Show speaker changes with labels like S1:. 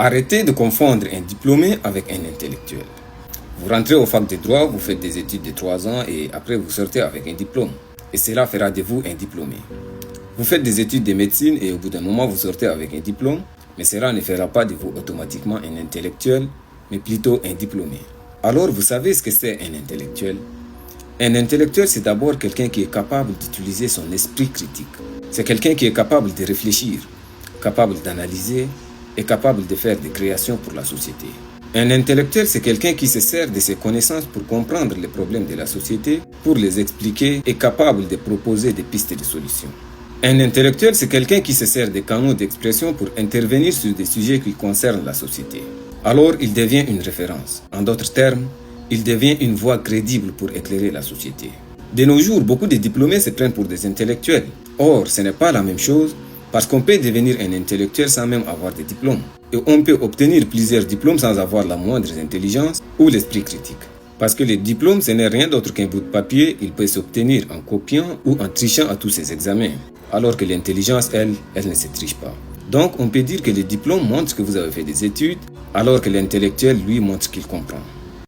S1: Arrêtez de confondre un diplômé avec un intellectuel. Vous rentrez au fac de droit, vous faites des études de 3 ans et après vous sortez avec un diplôme. Et cela fera de vous un diplômé. Vous faites des études de médecine et au bout d'un moment vous sortez avec un diplôme, mais cela ne fera pas de vous automatiquement un intellectuel, mais plutôt un diplômé. Alors vous savez ce que c'est un intellectuel? Un intellectuel, c'est d'abord quelqu'un qui est capable d'utiliser son esprit critique. C'est quelqu'un qui est capable de réfléchir, capable d'analyser et capable de faire des créations pour la société. Un intellectuel, c'est quelqu'un qui se sert de ses connaissances pour comprendre les problèmes de la société, pour les expliquer et capable de proposer des pistes de solutions. Un intellectuel, c'est quelqu'un qui se sert des canaux d'expression pour intervenir sur des sujets qui concernent la société. Alors, il devient une référence. En d'autres termes, il devient une voix crédible pour éclairer la société. De nos jours, beaucoup de diplômés se prennent pour des intellectuels. Or, ce n'est pas la même chose parce qu'on peut devenir un intellectuel sans même avoir de diplôme. Et on peut obtenir plusieurs diplômes sans avoir la moindre intelligence ou l'esprit critique. Parce que le diplôme, ce n'est rien d'autre qu'un bout de papier, il peut s'obtenir en copiant ou en trichant à tous ses examens. Alors que l'intelligence, elle ne se triche pas. Donc, on peut dire que le diplôme montre que vous avez fait des études, alors que l'intellectuel, lui, montre qu'il comprend.